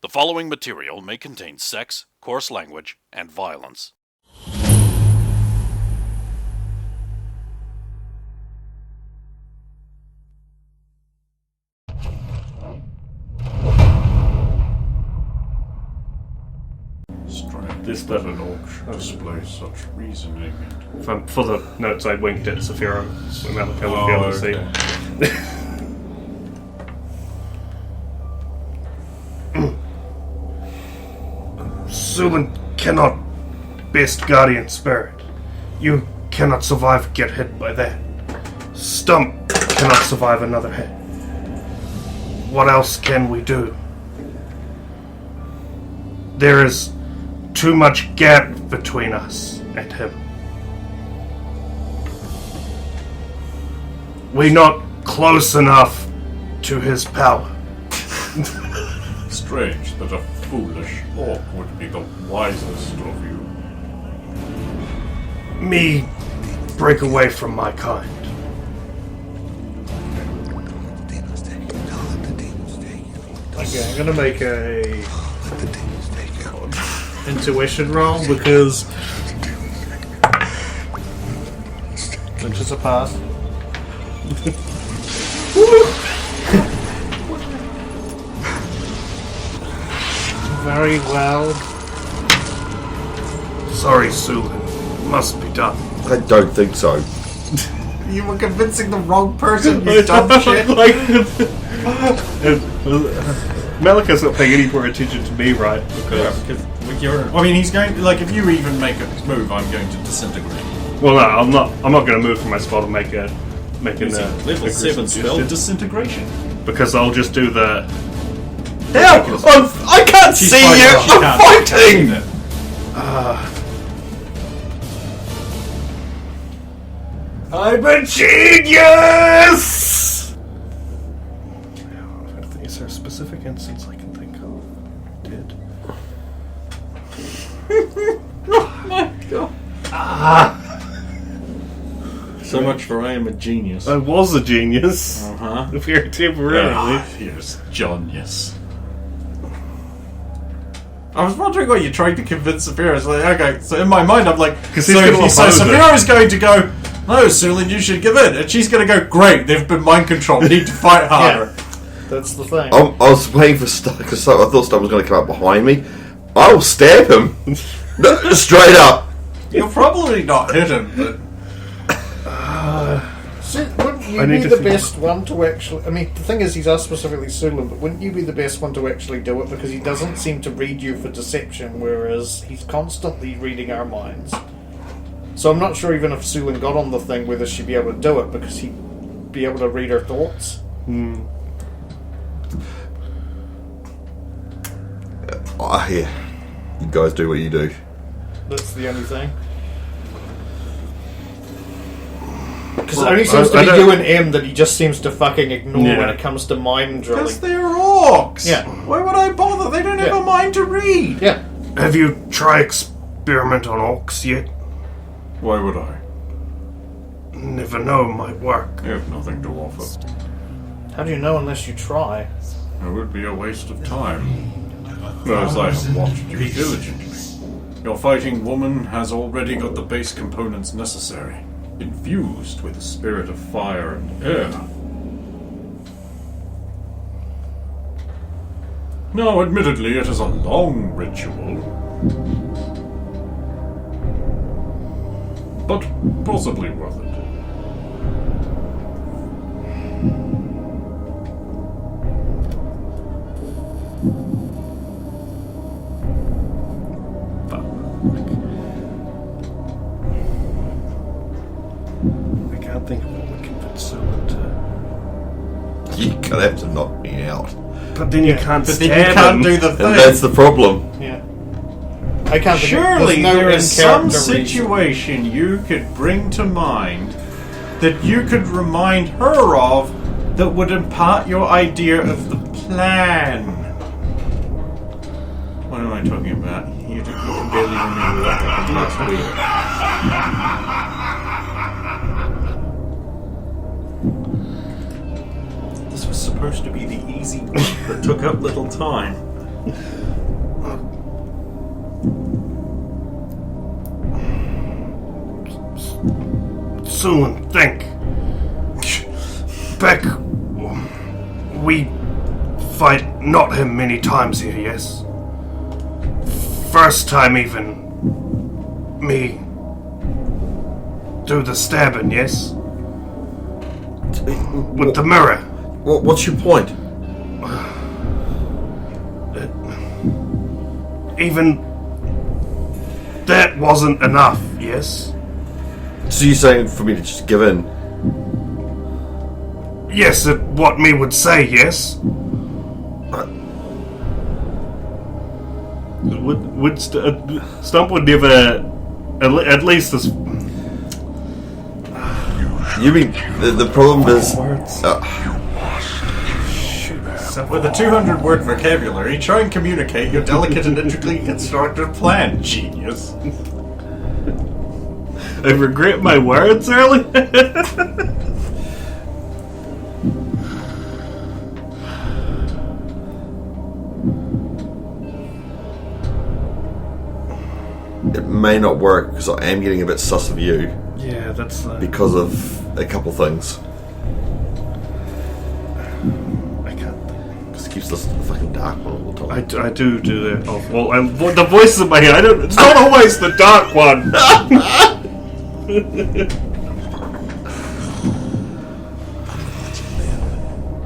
The following material may contain sex, coarse language, and violence. Strange This that level. an orc displays such reasoning and... For the notes, I winked at Saphira so Malakar would be able to see. Sulan cannot best guardian spirit. You cannot survive get hit by that. Stump cannot survive another hit. What else can we do? There is too much gap between us and him. We're not close enough to his power. Strange that a foolish orc would be the wisest of you. Me break away from my kind. Okay, I'm gonna make a intuition roll because which is a pass. Very well. Sorry, Sulan. Must be done. I don't think so. You were convincing the wrong person, you dumb shit. Malakar's not paying any more attention to me, right? Because I mean, he's going. Like, if you even make a move, I'm going to disintegrate. well, no, I'm not. I'm not going to move from my spot and make a Level 7 spell, disintegration. because I'll just do the. Hell! I can't She's see fighting, you! she I'm can't. fighting! I'm a genius! Is there a specific instance I can think of? Did. Oh my god. So much for I am a genius. I was a genius. Uh-huh. Very temporarily. Here's John-ness. I was wondering what you're trying to convince Saphira. It's like, okay, so in my mind I'm like, so he's gonna oppose it. Saphira is going to go, no, Sulan, you should give in. And she's going to go, great, they've been mind controlled, we need to fight harder. That's the thing. I was waiting for Stuck because I thought Stuck was going to come up behind me. I will stab him. No, straight up. You'll probably not hit him, but... Wouldn't you I need be to the think best one to actually... I mean, the thing is, he's asked specifically Sulan, but wouldn't you be the best one to actually do it? Because he doesn't seem to read you for deception, whereas he's constantly reading our minds. So I'm not sure even if Sulan got on the thing whether she'd be able to do it, because he'd be able to read her thoughts. Yeah. You guys do what you do. That's the only thing. Because it only seems to I be don't- you and M that he just seems to fucking ignore Yeah. when it comes to mind Because drilling. they're orcs! Yeah. Why would I bother? They don't have Yeah. a mind to read! Yeah. Have you tried experiment on orcs yet? Why would I? Never know, might work. I have nothing to offer. How do you know unless you try? It would be a waste of time. Whereas I have watched you diligently. Your fighting woman has already got the base components necessary, infused with the spirit of fire and air. Now, admittedly, it is a long ritual, but possibly worth it. I can't think of what would convince Sulan to. You're going to have to knock me out. But then you can't But stab then you can't him. do the And thing. that's the problem. Yeah. I can't think Surely there's no there is some in-character reason. situation you could bring to mind that you could remind her of that would impart your idea of the plan. What am I talking about? You can barely remember what happened last week. This was supposed to be the easy bit that took up little time. Soon, think. Back, we fight not him many times here, yes? First time even, me do the stabbing, yes? With the mirror. What's your point? Even that wasn't enough, yes? So you're saying for me to just give in? Yes, what me would say, yes? Stump would never, at least this. You mean the problem is? With a 200-word vocabulary, try and communicate your delicate and intricately constructed plan, genius. I regret my words earlier. It may not work because I am getting a bit sus of you. Yeah, that's because of a couple things. I can't. Because it keeps listening to the fucking dark one all the time. I do that. Oh, well, the voices in my head. It's not always the dark one.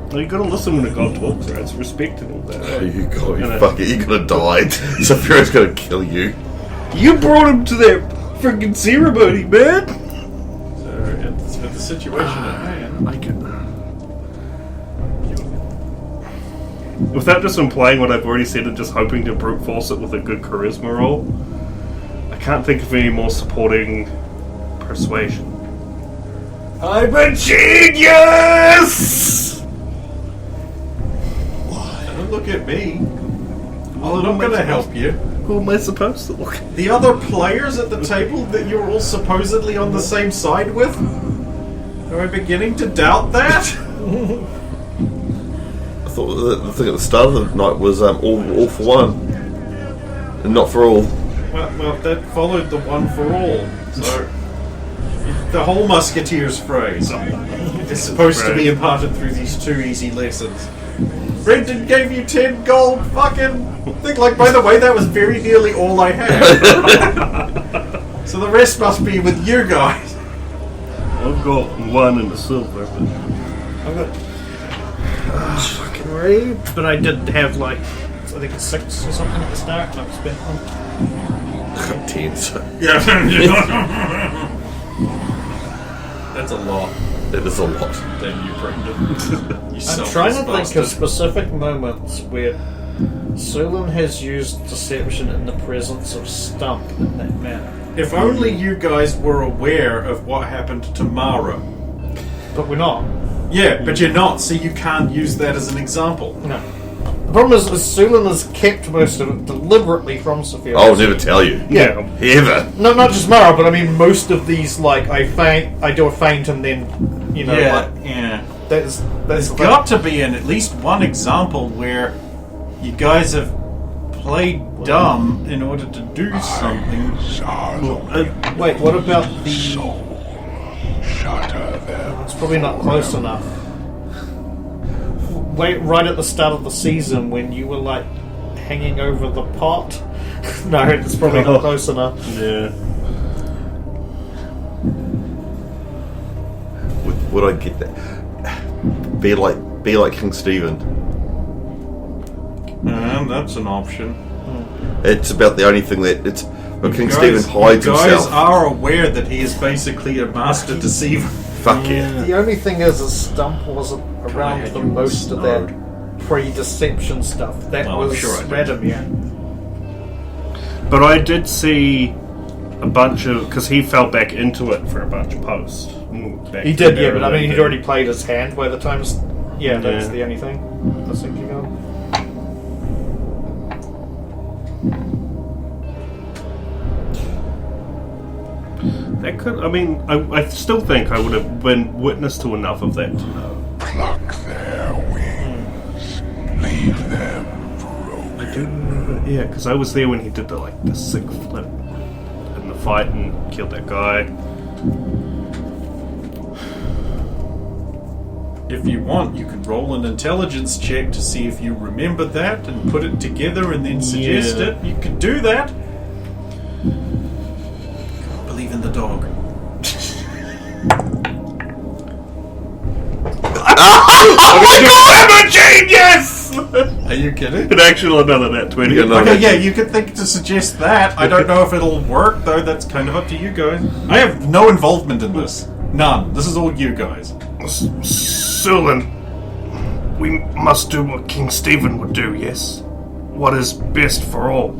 Well, you gotta listen when a god talks, right? It's respect and all that. You gotta die. Sephiroth's gonna kill you. You brought him to that freaking ceremony, man. So it's with the situation at hand. I can. Without just implying what I've already said and just hoping to brute force it with a good charisma roll, I can't think of any more supporting persuasion. I'm a genius! Don't look at me. I'm not going to help you. Who am I supposed to look at? The other players at the table that you're all supposedly on the same side with? Are I beginning to doubt that? I thought the thing at the start of the night was all for one, and not for all. Well, that followed the one for all. So, the whole Musketeers phrase is supposed to be imparted through these 2 easy lessons. Brendan gave you 10 gold fucking thing. Like, by the way, that was very nearly all I had. So the rest must be with you guys. I've got 1 in the silver, but I've got fucking right, but I did have like I think 6 or something at the start, and I've spent one. 10. So Yeah. That's a lot. it is a lot. Then you, Brendan. You I'm trying to think of specific moments where Sulan has used deception in the presence of Stump in that manner. If only you guys were aware of what happened to Mara. But we're not. Yeah, but you're not, so you can't use that as an example. No. The problem is Sulan has kept most of it deliberately from Sophia. I'll never tell you. Yeah. Ever. No, not just Mara, but I mean most of these, like, I do a feint and then, you know, like, yeah. there's Got to be at least one example where you guys have played dumb in order to do something. wait, what about the... Shatter them. It's probably not close enough. Wait, right at the start of the season when you were, like, hanging over the pot? No, it's probably not close enough. yeah. Would I get that? Be like King Stephen. That's an option. It's about the only thing that it's. Well, King Guys- Stephen hides you guys himself. are aware that he is basically a master deceiver. Fuck yeah. The only thing is Stump wasn't around for most of that pre-deception stuff. That Well, I'm was sure I did. Radomir. But I did see a bunch of... Because he fell back into it for a bunch of posts. He did, yeah, but I mean, he'd already played his hand by the time... Yeah, that's the only thing I was thinking of. That could... I mean, I still think I would have been witness to enough of that to know. Pluck their wings. Leave them broken. do remember. Yeah, because I was there when he did the sick flip in the fight and killed that guy. If you want, you can roll an intelligence check to see if you remember that and put it together and then suggest Yeah. it. You can do that. Can't believe in the dog. I'm a genius! Are you kidding? An actual another nat 20. Yeah, no. Okay, yeah, you could think to suggest that. I don't know if it'll work, though. That's kind of up to you guys. I have no involvement in this. None. This is all you guys. Sulin, we must do what King Stephen would do, yes? What is best for all?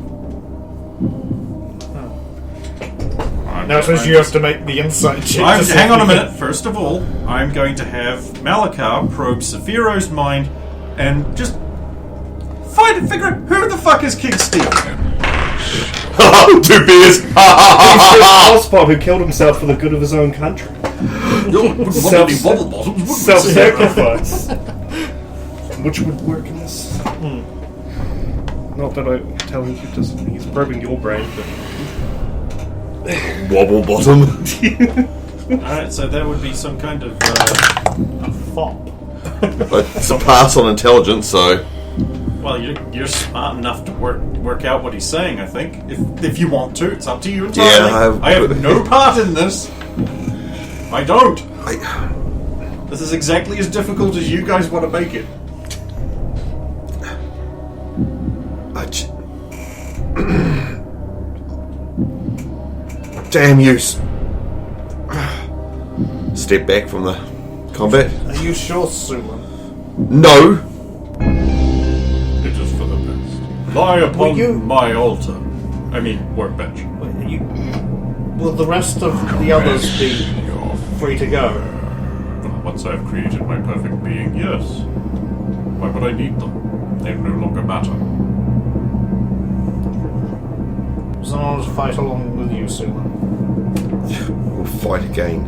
Now I suppose you have to make the insight check. to see Hang if on a you minute. can- First of all, I'm going to have Malakar probe Sephiro's mind and just figure out who the fuck is King Steve. 2 beers! He's the Osborne who killed himself for the good of his own country. Self-sacrifice. Which would work in this. Not that I'm telling you, he's probing your brain, but... Wobble bottom. Alright, so that would be some kind of Fop. It's a pass on intelligence, so. well, you're smart enough to work out what he's saying, I think. If you want to, it's up to you entirely. Yeah, I have no part in this. I don't. This is exactly as difficult as you guys want to make it. Damn you. Step back from the combat. Are you sure, Sulin? No! It is for the best. Lie upon you- my altar. I mean, workbench. Will the rest of the others be free to go? Once I've created my perfect being, yes. Why would I need them? They no longer matter. So I'll fight along with you, Sulin. We'll fight again.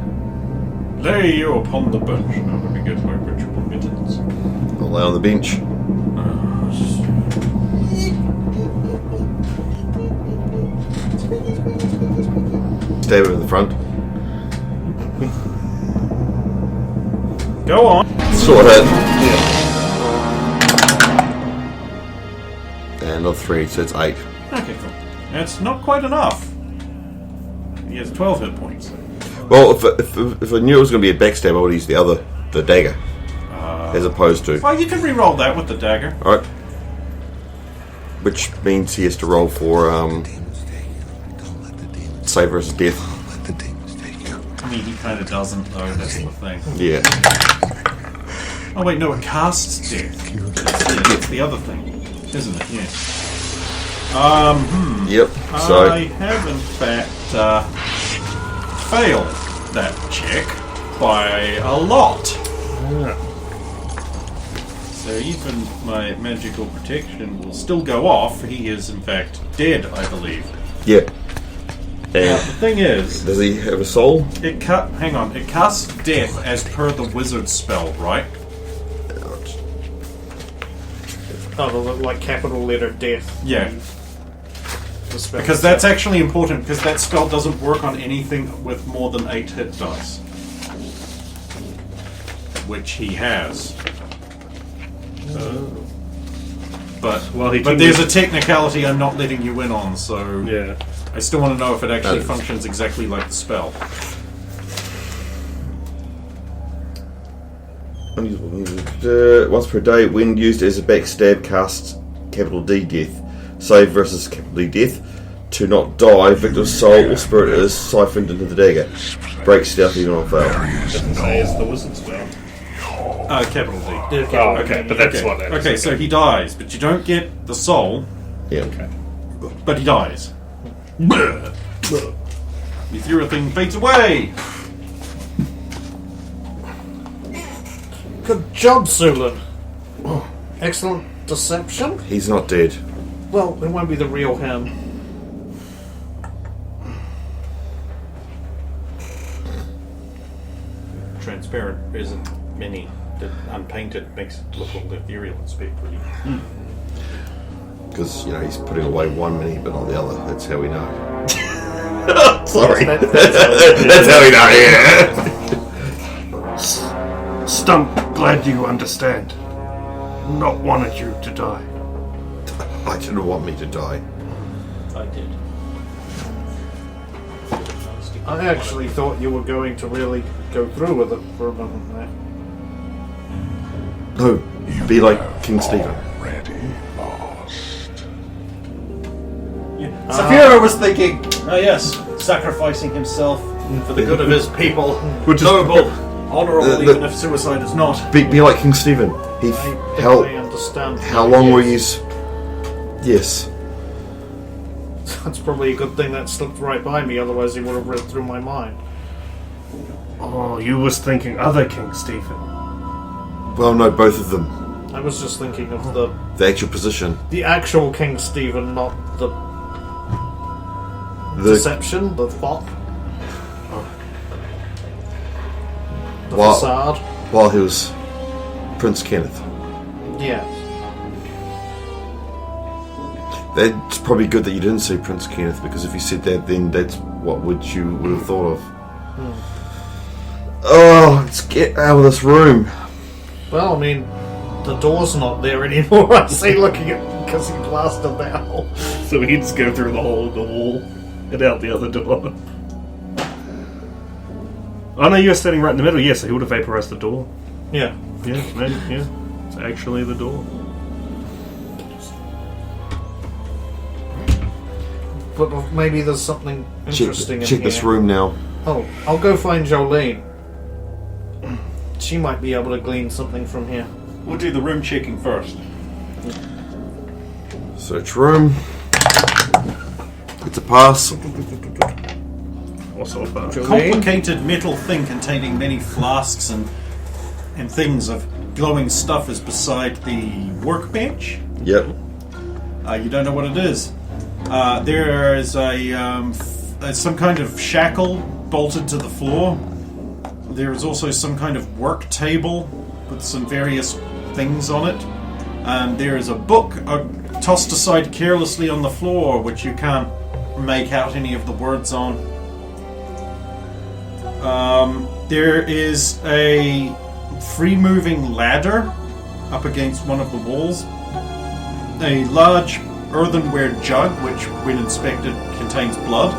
Lay you upon the bench. Now let me get my ritual mittens. I'll lay on the bench. Stab him in the front. Go on. Sword hit. And another 3, so it's 8. Okay, cool. That's not quite enough. He has 12 hit points. Well, if I knew it was going to be a backstab, I would use the dagger. As opposed to. Well, you can re-roll that with the dagger. Alright. Which means he has to roll for, save versus death. I mean, he kind of doesn't, though. That's the thing. Yeah. Oh, wait, no, it casts death. It's the other thing, isn't it? Yes. Yep. So. I have, in fact, failed that check by a lot. So even my magical protection will still go off. He is, in fact, dead, I believe. Yeah. Now, And the thing is, does he have a soul? it casts death as per the wizard spell, right? Oh, like capital letter death. Yeah. The spell Because that's itself. actually important, because that spell doesn't work on anything with more than 8 hit dice. Which he has. But there's a technicality I'm not letting you in on, so Yeah. I still want to know if it actually Oh. functions exactly like the spell. Once per day, when used as a backstab, casts capital D death. Save versus capital D death. To not die, victim's soul or spirit is siphoned into the dagger. Breaks stealth even on fail. Doesn't say it's the wizard spell. Capital D. Oh, okay, but that's what that is. Okay, so he dies, but you don't get the soul, Yeah. but he dies. Your thing fades away! Good job, Sulin. Excellent deception. He's not dead. Well, it won't be the real him. Transparent isn't many. The unpainted makes it look all the virulence bit pretty. Because, he's putting away one mini, but not the other. That's how we know. Sorry. That's how we know, yeah. Stump, glad you understand. Not wanted you to die. I didn't want me to die. I did. I actually thought you were going to really go through with it for a moment there. No, be like King Stephen. Saphira was thinking, oh yes, sacrificing himself for the good of his people. Noble, honourable, even if suicide is not. Be like King Stephen. I understand. How long were you? Yes. That's probably a good thing that slipped right by me, otherwise he would have read through my mind. Oh, you was thinking other King Stephen. Well, no, both of them. I was just thinking of The actual position. the actual King Stephen, not the deception, the fop. The facade. While he was Prince Kenneth. Yeah. It's probably good that you didn't say Prince Kenneth, because if you said that, then that's what would have thought of. Oh, let's get out of this room. Well, I mean, the door's not there anymore. I say, looking at because he blasted the hole. So we just go through the hole of the wall and out the other door. Oh no, you were standing right in the middle. Yeah, so he would have vaporized the door. Yeah. Yeah, maybe, yeah. It's actually the door. But maybe there's something interesting in Check here. this room now. Oh, I'll go find Jolene. She might be able to glean something from here. We'll do the room checking first. Search room. It's a pass. Also a bar. Complicated metal thing containing many flasks and things of glowing stuff is beside the workbench. Yep. You don't know what it is. There is some kind of shackle bolted to the floor. There is also some kind of work table with some various things on it. And there is a book tossed aside carelessly on the floor, which you can't make out any of the words on. There is a free-moving ladder up against one of the walls. A large earthenware jug, which, when inspected, contains blood.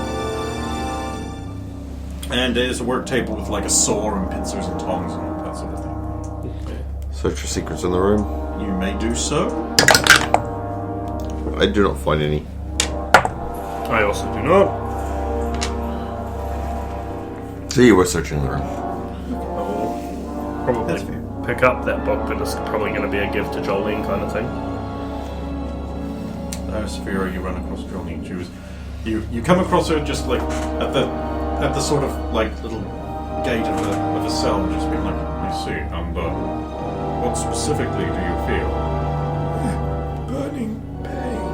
And there's a work table with like a saw and pincers and tongs and that sort of thing. Search for secrets in the room. You may do so. I do not find any. I also do not. So you were searching the room. I will probably pick up that book, but it's probably going to be a gift to Jolene kind of thing. Saphira, you run across Jolene. You come across her just like at the sort of like little gate of a cell, just being like, I see. And what specifically do you feel? Burning pain.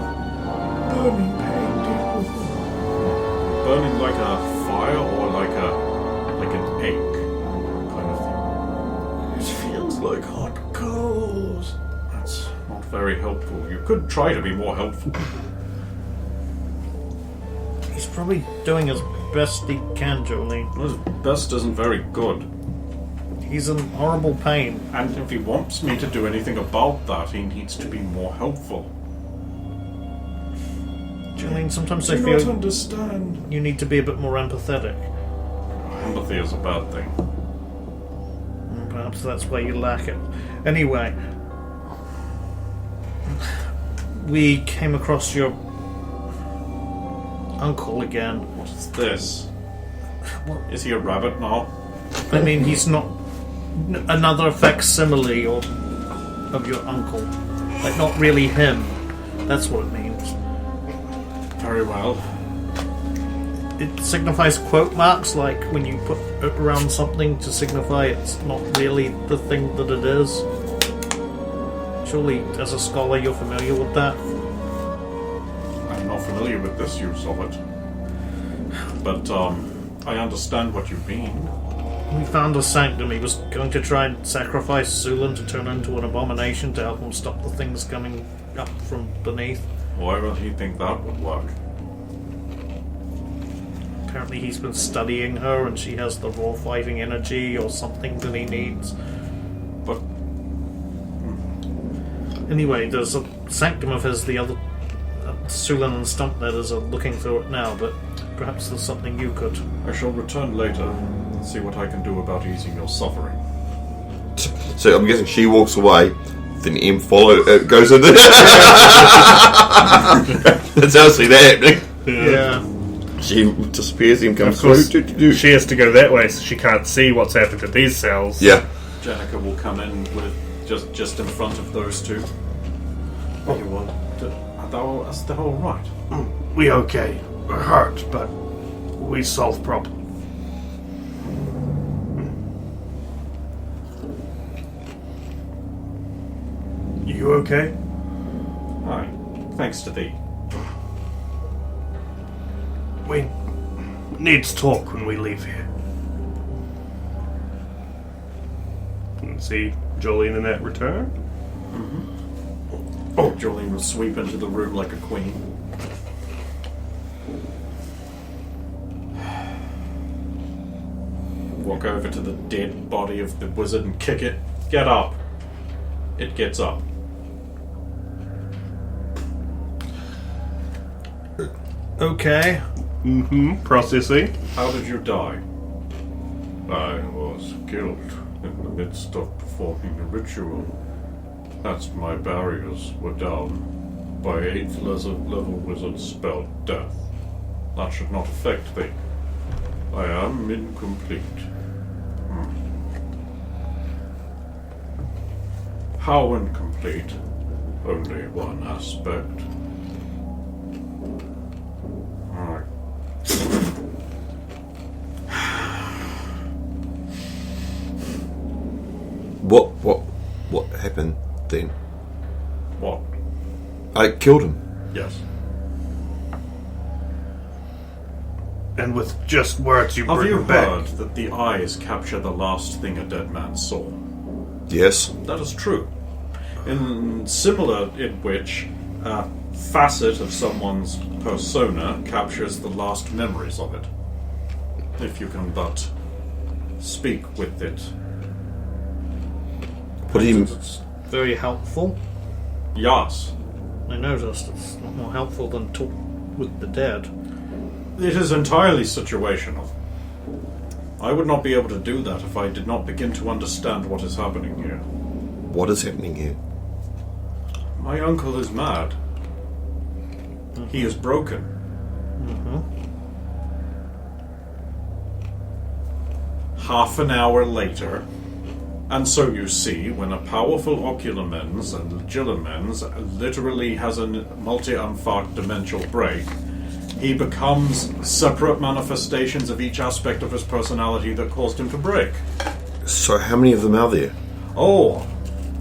Burning pain, dear. Burning like a fire or like an ache kind of thing? It feels like hot coals. That's not very helpful. You could try to be more helpful. He's probably doing his best he can, Jolene. His best isn't very good. He's in horrible pain. And if he wants me to do anything about that, he needs to be more helpful. Jolene, sometimes I I do feel not understand. you need to be a bit more empathetic. Empathy is a bad thing. Perhaps that's why you lack it. Anyway, we came across your uncle again. What is this? What? Is he a rabbit now? I mean, he's not another facsimile of your uncle. Like, not really him. That's what it means. Very well. It signifies quote marks, like when you put it around something to signify it's not really the thing that it is. Surely, as a scholar, you're familiar with that. I'm not familiar with this use of it. But, I understand what you mean. We found a sanctum. He was going to try and sacrifice Zulin to turn into an abomination to help him stop the things coming up from beneath. Why would he think that would work? Apparently he's been studying her and she has the raw fighting energy or something that he needs. But Anyway, there's a sanctum of his, the other Sulan and Stump letters are looking through it now, but perhaps there's something you could... I shall return later and see what I can do about easing your suffering. So I'm guessing she walks away, then M goes in there. That's how I see that happening. Yeah. She disappears, M comes Of course, through. she has to go that way, so she can't see what's happened to these cells. Yeah. Jenica will come in with just in front of those two. You want to, is that all right? We okay. We're hurt, but we solve problem. You okay? Aye, thanks to thee. We need to talk when we leave here. See Jolene and that return? Oh, Jolene will sweep into the room like a queen. Walk over to the dead body of the wizard and kick it. Get up. It gets up. Okay. Processing. How did you die? I was killed in the midst of performing a ritual. As my barriers were down by 8th level wizard's spell death. That should not affect thee. I am incomplete. How incomplete? Only one aspect. Alright. What happened then? What? I killed him. Yes. And with just words you Have bring you him back. heard that the eyes capture the last thing a dead man saw? Yes. That is true. Similar in which a facet of someone's persona captures the last memories of it. If you can but speak with it. What do you... It's very helpful. Yes. I noticed it's not more helpful than talk with the dead. It is entirely situational. I would not be able to do that if I did not begin to understand what is happening here. What is happening here? My uncle is mad. He is broken. Half an hour later, and so you see, when a powerful ocular mens and legilimens literally has a multi-unfarked dimensional break, he becomes separate manifestations of each aspect of his personality that caused him to break. So how many of them are there? Oh,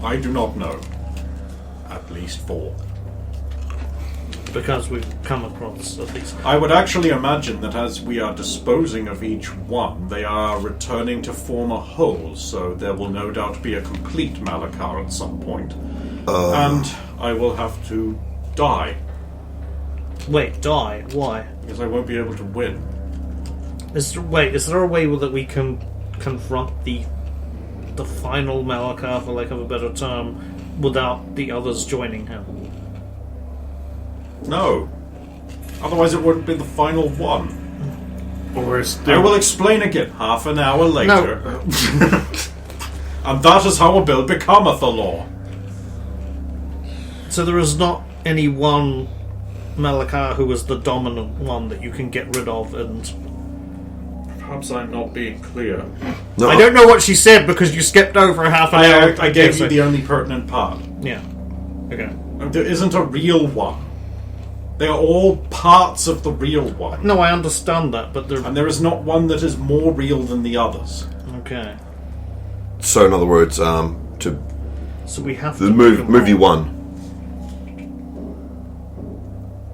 I do not know. At least 4. Because we've come across at least... I would actually imagine that as we are disposing of each one, they are returning to form a whole, so there will no doubt be a complete Malakar at some point. And I will have to die, Wait, die? Why? because I won't be able to win. Is there a way that we can confront the final Malakar, for lack of a better term, without the others joining him? No. Otherwise it wouldn't be the final one. Or is I there... will explain again half an hour later. And that is how a bill becometh a law. So there is not any one Malakar who is the dominant one that you can get rid of, and... Perhaps I'm not being clear. No, I don't know what she said because you skipped over half an hour. I gave you the only pertinent part. Yeah. Okay. There isn't a real one. They are all parts of the real one. No, I understand that, but they're... And there is not one that is more real than the others. Okay. So in other words, to So we have the to... movie 1.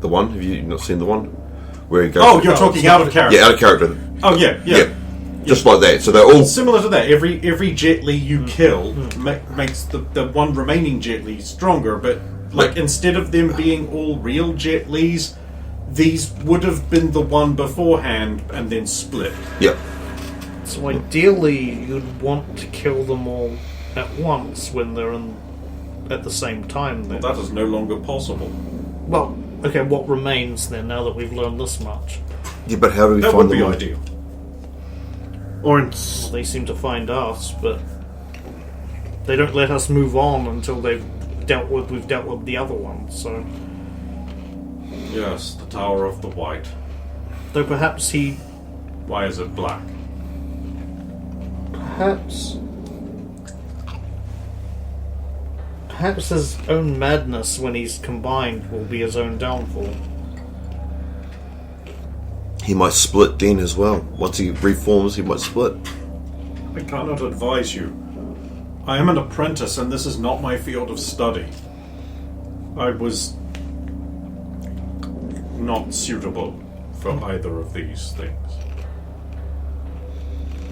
The one? Have you not seen the one? Where he goes... Oh, you're talking out of character. Yeah, out of character. Oh, yeah. Just like that. So they're all... Similar to that. Every Jet Li you kill makes the one remaining Jet Li stronger, but Like, instead of them being all real Jet Lis, these would have been the one beforehand and then split. Yep. So ideally, you'd want to kill them all at once when they're at the same time. Then That is no longer possible. well, okay. What remains then? Now that we've learned this much, Yeah, but how do we That find would be them? ideal. Or in well, they seem to find us, but they don't let us move on until we've dealt with the other ones. So, Yes, the Tower of the White. though perhaps Why is it black? perhaps his own madness when he's combined will be his own downfall. He might split then as well. Once he reforms, he might split. I cannot advise you. I am an apprentice and this is not my field of study. I was not suitable for either of these things.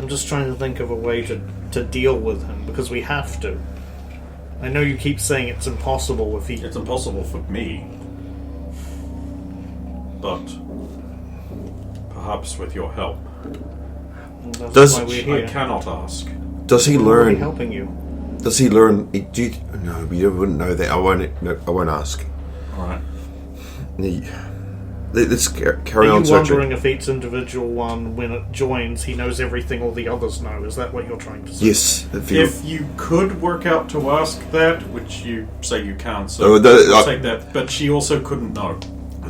I'm just trying to think of a way to deal with him, because we have to. I know you keep saying it's impossible if he... It's impossible for me. But perhaps with your help. That's Does- why we're here. I cannot ask. Does he We're learn? helping you. Does he learn? No, we wouldn't know that. I won't. No, I won't ask. Alright. Let's carry Are on you searching. wondering if each individual one, when it joins, he knows everything all the others know? Is that what you're trying to say? Yes. If you could work out to ask that, which you say you can, Oh, so I- I'll take that. But she also couldn't know.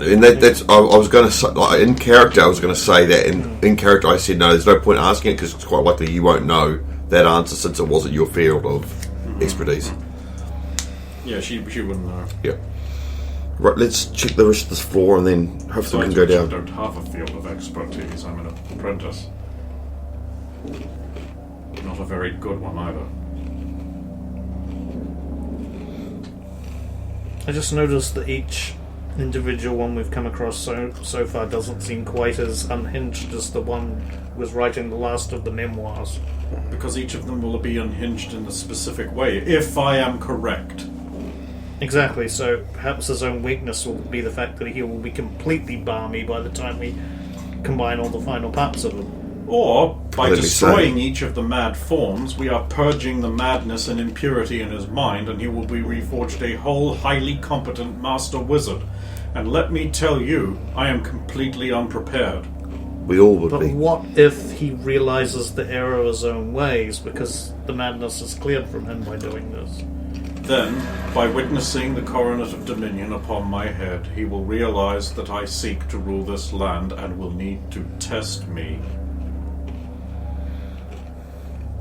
And that's I was going to say, like, in character, I was going to say that. In character, I said no. There's no point asking it because it's quite likely you won't know that answer since it wasn't your field of expertise. Yeah, she wouldn't know. Yep. Right. Let's check the rest of this floor and then hopefully we can go I down. don't have a field of expertise. I'm an apprentice. Not a very good one either. I just noticed that each individual one we've come across so far doesn't seem quite as unhinged as the one who was writing the last of the memoirs. Because each of them will be unhinged in a specific way, if I am correct. Exactly, so perhaps his own weakness will be the fact that he will be completely balmy by the time we combine all the final parts of him. Or, by Let me destroying each of the mad forms, we are purging the madness and impurity in his mind, and he will be reforged a whole, highly competent master wizard. And let me tell you, I am completely unprepared. We all would But be. what if he realizes the error of his own ways, because the madness is cleared from him by doing this? Then, by witnessing the coronet of dominion upon my head, he will realize that I seek to rule this land and will need to test me.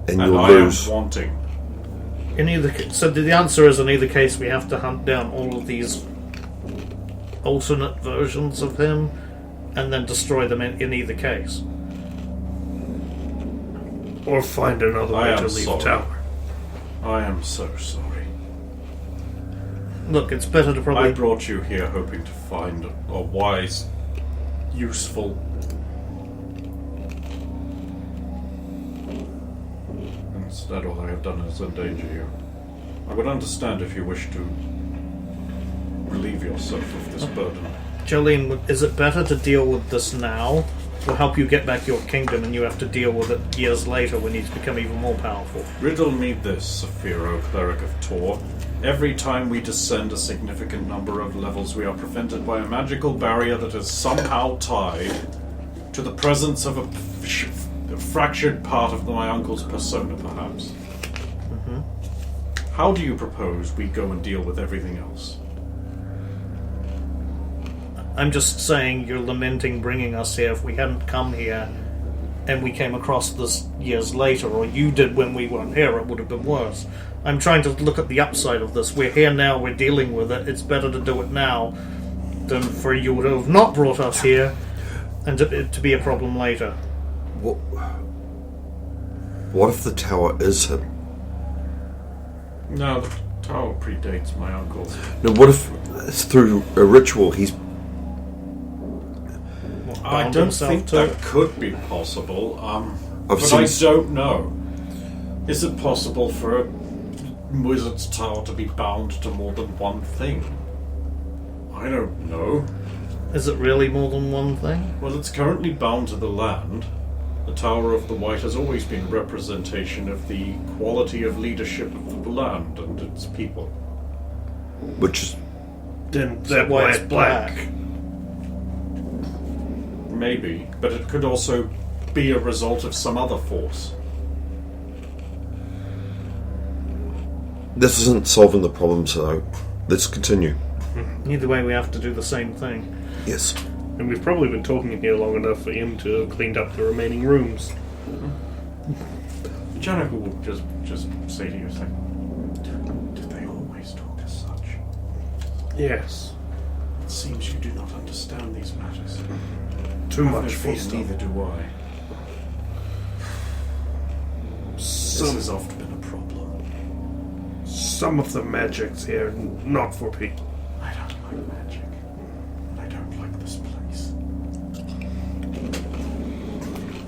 And And you'll I lose. am wanting. So the answer is, in either case, we have to hunt down all of these alternate versions of him, and then destroy them in either case. or find another I way am to leave sorry. tower. I am so sorry. Look, it's better to I probably... brought you here hoping to find a wise, useful... Instead, all I have done is endanger you. I would understand if you wish to relieve yourself of this burden. Jolene, is it better to deal with this now, or help you get back your kingdom and you have to deal with it years later when he's become even more powerful? Riddle me this, Saphiro, Cleric of Tor. Every time we descend a significant number of levels, we are prevented by a magical barrier that is somehow tied to the presence of a fractured part of my uncle's persona, perhaps. Mm-hmm. How do you propose we go and deal with everything else? I'm just saying you're lamenting bringing us here. If we hadn't come here and we came across this years later, or you did when we weren't here, it would have been worse. I'm trying to look at the upside of this. We're here now, we're dealing with it. It's better to do it now than for you to have not brought us here and to be a problem later. What if the tower is him? No, the tower predates my uncle. No, what if it's through a ritual he's... I Bound don't himself think to that it? could be possible. I've But seen I don't know. Is it possible for a wizard's tower to be bound to more than one thing? I don't know. Is it really more than one thing? Well, it's currently bound to the land. The Tower of the White has always been a representation of the quality of leadership of the land and its people. Which is Then So that why why it's it's black. Maybe, but it could also be a result of some other force. this isn't solving the problem, so let's continue. Either way, we have to do the same thing. Yes. And we've probably been talking in here long enough for him to have cleaned up the remaining rooms. Janek will just say to you, it's like, do they always talk as such? Yes. It seems you do not understand these matters. Too I've much no for faith, you. neither do I. This has often been a problem. Some of the magic's here, not for people. I don't like magic. And I don't like this place.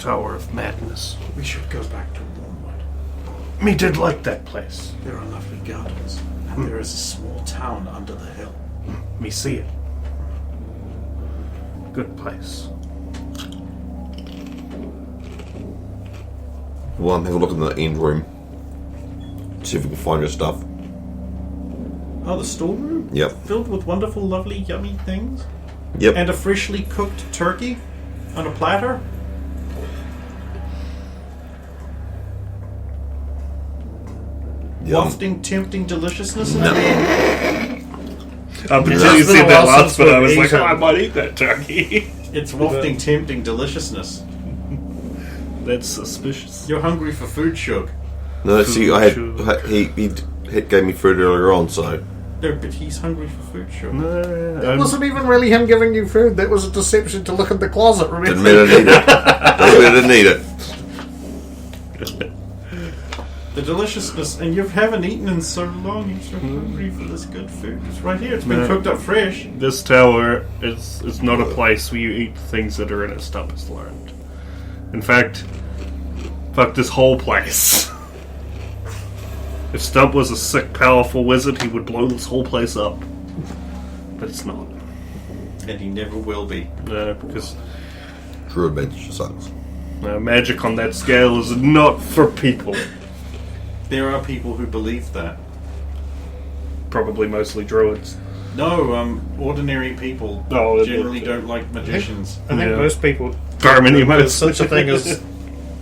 Tower of Madness. We should go back to Warmwood. Me did like that place. There are lovely gardens, and there is a small town under the hill. Me see it. Good place. Well, have a look in the end room. See if we can find your stuff. Oh, the storeroom? Yep. Filled with wonderful, lovely, yummy things? Yep. And a freshly cooked turkey on a platter? Yeah. Wafting, tempting deliciousness in No. it? Up until It's you been said a that while last since bit, I we've was like, eaten. oh, I might eat that turkey. It's wafting, tempting deliciousness. That's suspicious. You're hungry for food, Shug. No, see, I Food. had he gave me food earlier on, so No, but he's hungry for food, Shug. It wasn't even really him giving you food. That was a deception to look in the closet. didn't Remember? mean I need it. Don't mean I didn't need it. The deliciousness, and you haven't eaten in so long. You're so hungry for this good food. It's right here. It's been No. cooked up fresh. This tower is not a place where you eat things that are in it, Stump has learned. In fact, fuck this whole place. If Stump was a sick, powerful wizard, he would blow this whole place up. But it's not. And he never will be. Because Druid magic sucks. magic on that scale is not for people. There are people who believe that. Probably mostly druids. No, ordinary people Oh, generally don't like magicians. I think Yeah. most people. Burn There's most. such a thing as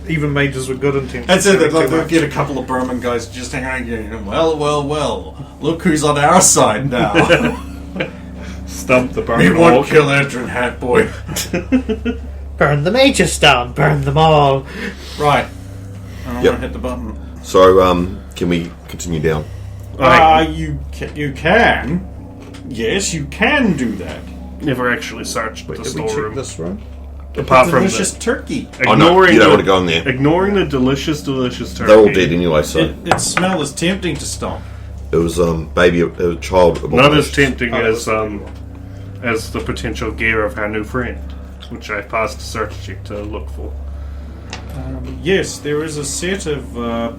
even mages with good intentions. That's it. doing too They'll much. get a couple of Burman guys just hanging out. Well. Look who's on our side now. Stump the We burn won't orc. kill Edrin Hat Boy. Burn the mages down. Burn them all. Right. I don't Yep. want to hit the button. So, can we continue down? You can. Yes, you can do that. Never actually searched the Did we check storeroom. this room? Apart from Delicious the, turkey. Oh no, you don't want to go in there. Ignoring the delicious turkey. They're all dead anyway, so Its smell is tempting to stomp. it was a child. Not as tempting Oh, as that's as the potential gear of our new friend, which I passed a search check to look for. Yes, there is a set of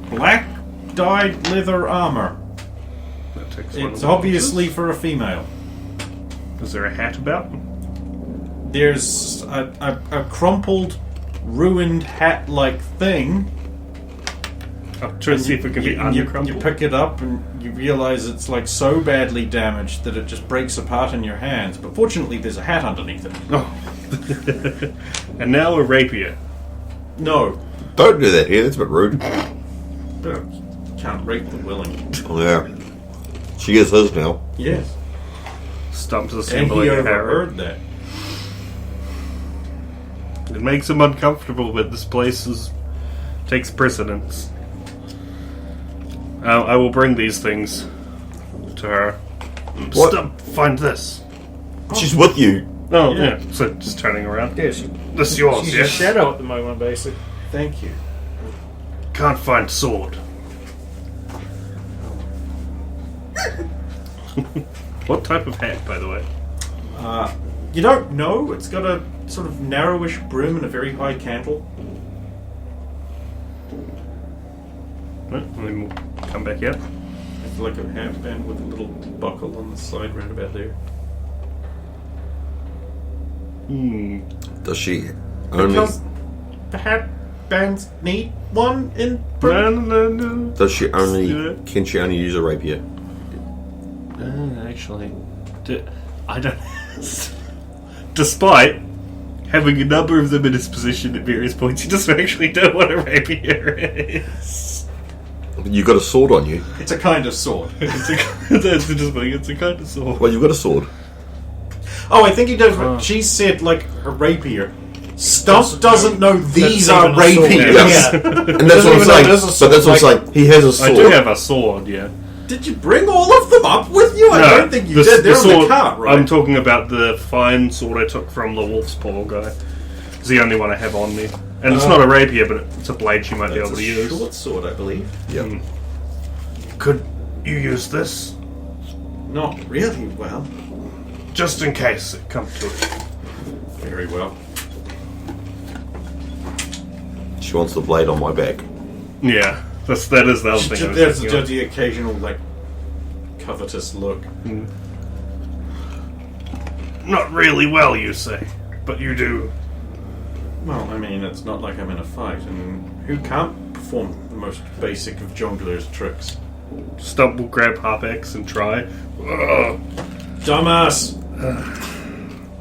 black dyed leather armor. That takes one of It's the obviously for a female. boxes. Is there a hat about? There's a crumpled, ruined hat-like thing. I'll try to see if it can be you uncrumpled. pick it up and you realize it's like so badly damaged that it just breaks apart in your hands. But fortunately, there's a hat underneath it. Oh. And now a rapier. No, Don't do that here. That's a bit rude. can't rape the willing. Oh yeah, she is his now. Yes, Stumps and assembling he a harrow. overheard that. It makes him uncomfortable, but this place takes precedence. I will bring these things to her. What? Stump, find this. She's with you. Oh, Yeah. yeah. So just turning around. Yeah, This is yours, she's yes? a shadow at the moment, basically. Thank you. Can't find sword. What type of hat, by the way? You don't know. It's got a sort of narrowish brim and a very high cantle. Right, and then we'll come back out. like a hairband with a little buckle on the side, round about there. Does she only? Because the hairbands need one in. Does she only? Can she only use a rapier? Actually, I don't. Despite having a number of them in his position at various points, he doesn't actually know what a rapier is. You got a sword on you. It's a kind of sword. That's interesting. It's a kind of sword. Well, you got a sword. Oh, I think he does. But she said like a rapier. Stump doesn't know these That's are even a sword. rapiers. Yes. Yeah. And that's what I'm saying. But that's what I'm saying. He has a sword. I do have a sword, yeah. Did you bring all of them up with you? I No, don't think you did. They're on the cart, right? I'm talking about the fine sword I took from the wolf's paw guy. It's the only one I have on me. And it's not a rapier, but it's a blade she might be able to use. short sword, I believe. Yep. Could you use this? Not really well. Just in case it comes to it. Very well. She wants the blade on my back. Yeah, that is the other thing I was There's thinking of. the occasional like covetous look. Not really well, you say, but you do. Well, I mean, it's not like I'm in a fight, and who can't perform the most basic of jongleurs' tricks? Stump will grab Harpex and try. Ugh. Dumbass!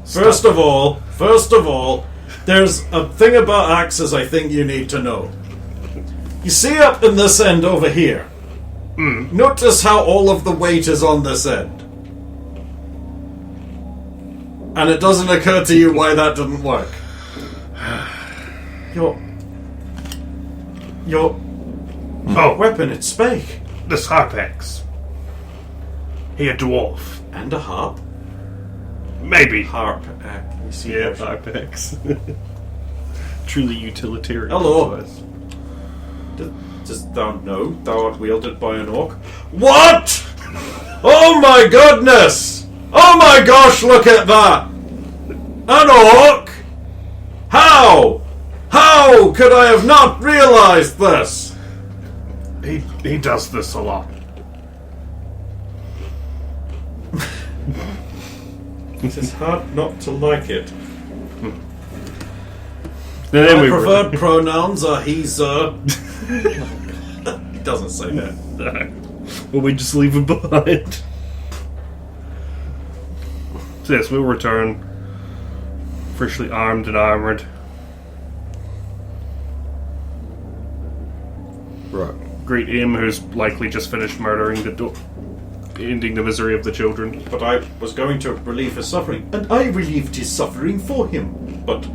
First of all, there's a thing about axes I think you need to know. You see up in this end over here? Notice how all of the weight is on this end. And it doesn't occur to you why that didn't work. Your weapon, it spake. This Harpex. He a dwarf. And a harp. Maybe. Harp. You see Yeah, that? Harpex. Truly utilitarian. Hello. device. Dost thou know thou art wielded by an orc? What? Oh my goodness! Oh my gosh, look at that! An orc? How? How could I have not realized this? He does this a lot. It is hard not to like it. Then My preferred pronouns are he's, He doesn't say that. No. Well, we just leave him behind. So yes, we'll return. Freshly armed and armored. Right. Greet him, who's likely just finished murdering ending the misery of the children. But I was going to relieve his suffering, and I relieved his suffering for him. But...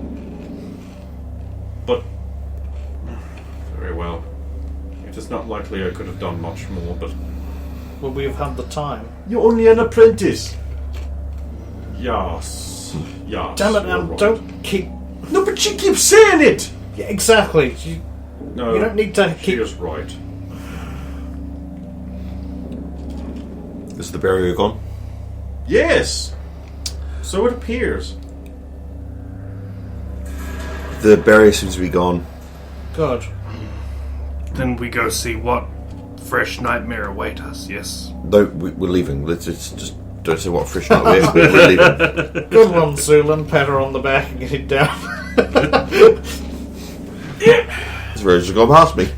Very well. It is not likely I could have done much more, but... Will we have had the time? You're only an apprentice. Yes. Yes. Damn it, you're right. don't keep... No, but she keeps saying it! Yeah, exactly. No, You don't need to she keep... is right. Is the barrier gone? Yes! So it appears. The barrier seems to be gone. Good. Then we go see what fresh nightmare await us, yes? No, we're leaving. Let's just don't say what fresh night we're leaving. Good one, Zulin. Pat her on the back and get it down. This road's just gone past me.